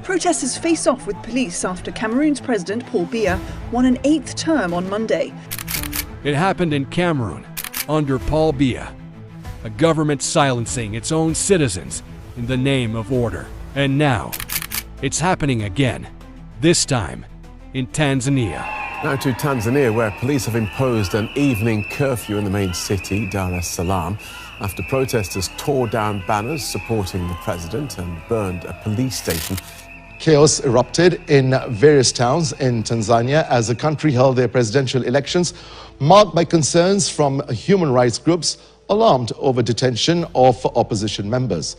Protesters face off with police after Cameroon's President Paul Biya won an 8th term on Monday. It happened in Cameroon under Paul Biya, a government silencing its own citizens in the name of order. And now, it's happening again, this time in Tanzania. Now to Tanzania, where police have imposed an evening curfew in the main city, Dar es Salaam, after protesters tore down banners supporting the president and burned a police station. Chaos erupted in various towns in Tanzania as the country held their presidential elections, marked by concerns from human rights groups alarmed over detention of opposition members.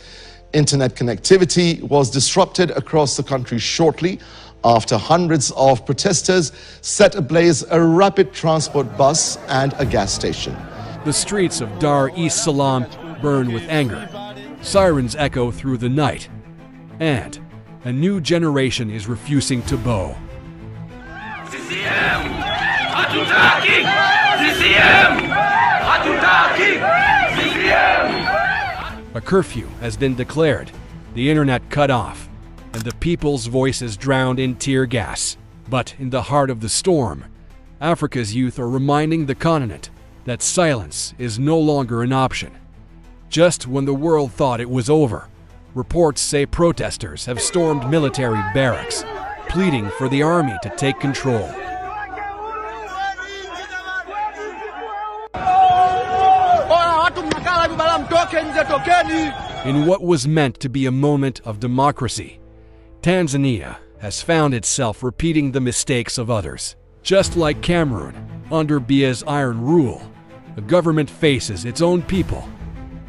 Internet connectivity was disrupted across the country shortly after hundreds of protesters set ablaze a rapid transport bus and a gas station. The streets of Dar es Salaam burn with anger. Sirens echo through the night. And a new generation is refusing to bow. CCM! Hatutaki! CCM! Hatutaki! CCM! A curfew has been declared, the internet cut off, and the people's voices drowned in tear gas. But in the heart of the storm, Africa's youth are reminding the continent that silence is no longer an option. Just when the world thought it was over, reports say protesters have stormed military barracks, pleading for the army to take control. In what was meant to be a moment of democracy, Tanzania has found itself repeating the mistakes of others. Just like Cameroon, under Biya's iron rule, the government faces its own people,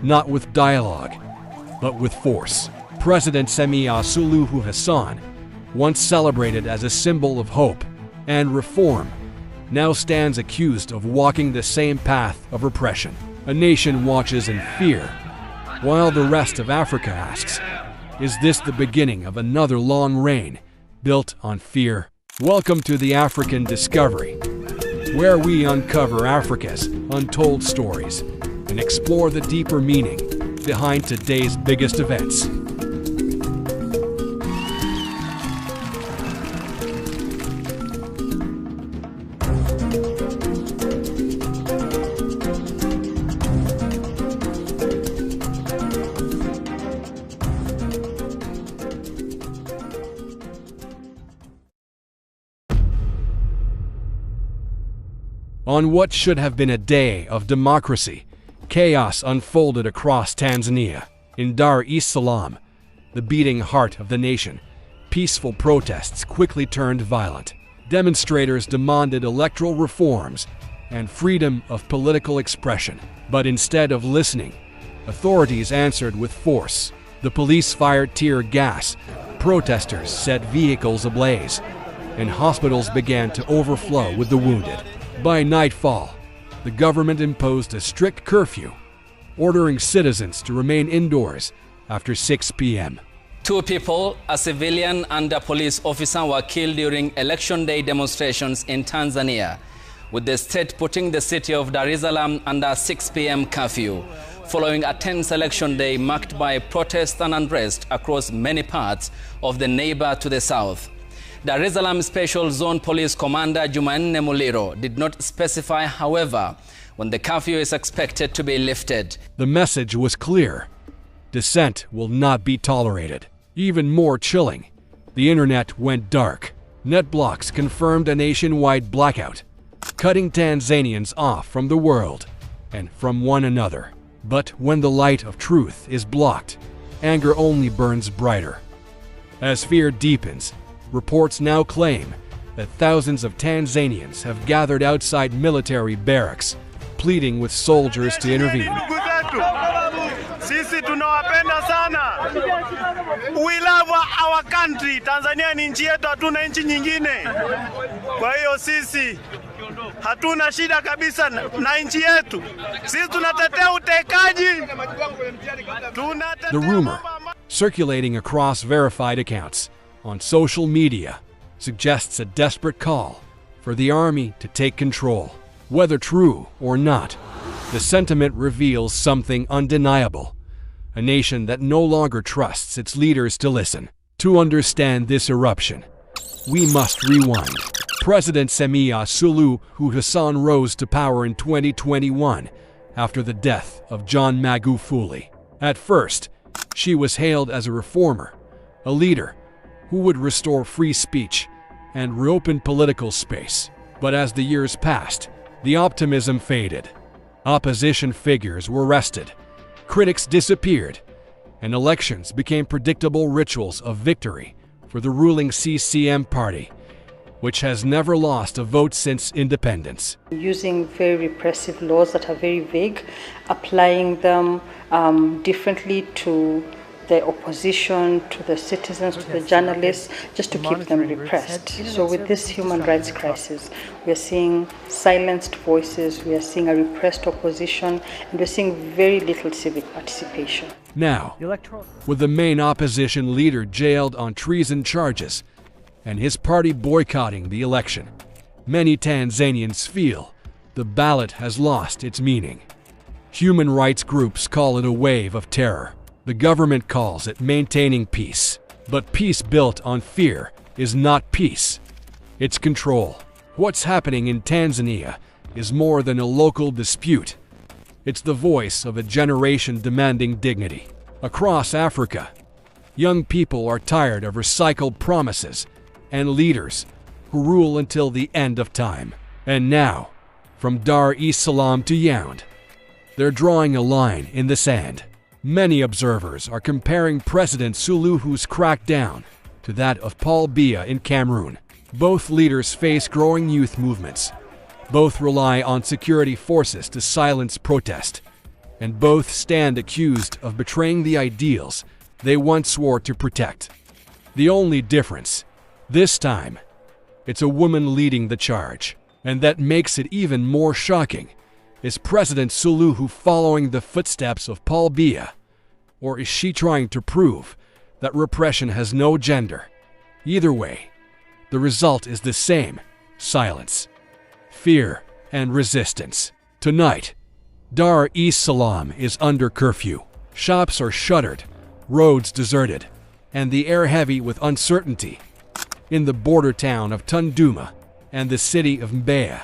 not with dialogue, but with force. President Samia Suluhu Hassan, once celebrated as a symbol of hope and reform, now stands accused of walking the same path of repression. A nation watches in fear, while the rest of Africa asks, is this the beginning of another long reign built on fear? Welcome to the African Discovery, where we uncover Africa's untold stories and explore the deeper meaning behind today's biggest events. On what should have been a day of democracy, chaos unfolded across Tanzania. In Dar es Salaam, the beating heart of the nation, peaceful protests quickly turned violent. Demonstrators demanded electoral reforms and freedom of political expression. But instead of listening, Authorities answered with force. The police fired tear gas, protesters set vehicles ablaze, and hospitals began to overflow with the wounded. By nightfall, the government imposed a strict curfew, ordering citizens to remain indoors after 6 p.m. 2 people, a civilian and a police officer, were killed during election day demonstrations in Tanzania, with the state putting the city of Dar es Salaam under 6 p.m. curfew, following a tense election day marked by protests and unrest across many parts of the neighbor to the south. Dar es Salaam Special Zone Police Commander Jumanne Muliro did not specify, however, when the curfew is expected to be lifted. The message was clear. Dissent will not be tolerated. Even more chilling, the internet went dark. Net blocks confirmed a nationwide blackout, cutting Tanzanians off from the world and from one another. But when the light of truth is blocked, anger only burns brighter. As fear deepens, reports now claim that thousands of Tanzanians have gathered outside military barracks, pleading with soldiers to intervene. Sisi tunawapenda sana. We love our country. Tanzania ni nchi yetu, hatuna nchi nyingine. Kwa hiyo sisi hatuna shida kabisa na nchi yetu. Sisi tunatetea utekaji. The rumor, circulating across verified accounts on social media, suggests a desperate call for the army to take control. Whether true or not, the sentiment reveals something undeniable. A nation that no longer trusts its leaders to listen. To understand this eruption, we must rewind. President Samia Suluhu Hassan rose to power in 2021 after the death of John Magufuli. At first, she was hailed as a reformer, a leader who would restore free speech and reopen political space. But as the years passed, the optimism faded. Opposition figures were arrested, critics disappeared, and elections became predictable rituals of victory for the ruling CCM party, which has never lost a vote since independence. Using very repressive laws that are very vague, applying them differently to the opposition, to the citizens, to the journalists, just to keep them repressed. So with this human rights crisis, we are seeing silenced voices, we are seeing a repressed opposition, and we're seeing very little civic participation. Now, with the main opposition leader jailed on treason charges and his party boycotting the election, many Tanzanians feel the ballot has lost its meaning. Human rights groups call it a wave of terror. The government calls it maintaining peace. But peace built on fear is not peace. It's control. What's happening in Tanzania is more than a local dispute. It's the voice of a generation demanding dignity. Across Africa, young people are tired of recycled promises and leaders who rule until the end of time. And now, from Dar es Salaam to Yaoundé, they're drawing a line in the sand. Many observers are comparing President Suluhu's crackdown to that of Paul Biya in Cameroon. Both leaders face growing youth movements. Both rely on security forces to silence protest. And both stand accused of betraying the ideals they once swore to protect. The only difference, this time, it's a woman leading the charge. And that makes it even more shocking. Is President Suluhu following the footsteps of Paul Biya? Or is she trying to prove that repression has no gender? Either way, the result is the same: silence, fear, and resistance. Tonight, Dar es Salaam is under curfew. Shops are shuttered, roads deserted, and the air heavy with uncertainty. In the border town of Tunduma and the city of Mbeya,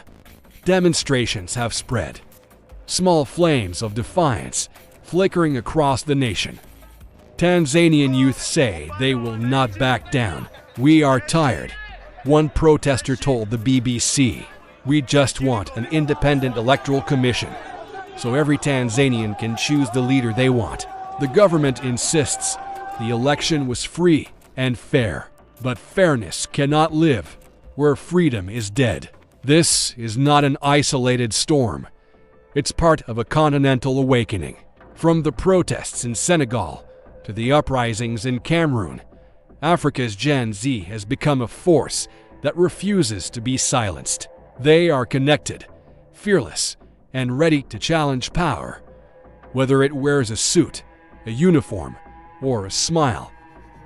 demonstrations have spread. Small flames of defiance flickering across the nation. Tanzanian youth say they will not back down. We are tired, one protester told the BBC. We just want an independent electoral commission, so every Tanzanian can choose the leader they want. The government insists the election was free and fair, but fairness cannot live where freedom is dead. This is not an isolated storm. It's part of a continental awakening. From the protests in Senegal to the uprisings in Cameroon, Africa's Gen Z has become a force that refuses to be silenced. They are connected, fearless, and ready to challenge power, whether it wears a suit, a uniform, or a smile.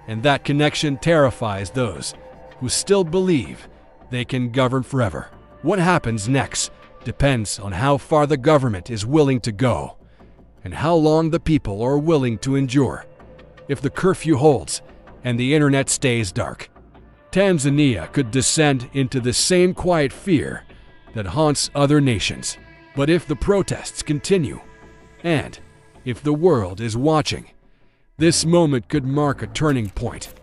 And that connection terrifies those who still believe they can govern forever. What happens next depends on how far the government is willing to go and how long the people are willing to endure. If the curfew holds and the internet stays dark, Tanzania could descend into the same quiet fear that haunts other nations. But if the protests continue, and if the world is watching, this moment could mark a turning point.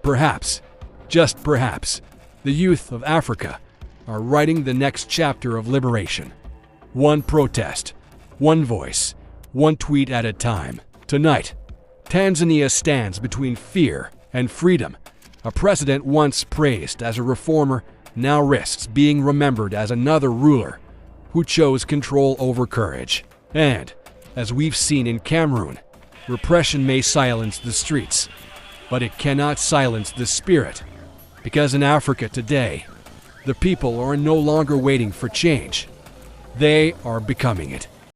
Perhaps, just perhaps, the youth of Africa are writing the next chapter of liberation. One protest, one voice, one tweet at a time. Tonight, Tanzania stands between fear and freedom. A president once praised as a reformer now risks being remembered as another ruler who chose control over courage. And, as we've seen in Cameroon, repression may silence the streets, but it cannot silence the spirit. Because in Africa today, the people are no longer waiting for change. They are becoming it.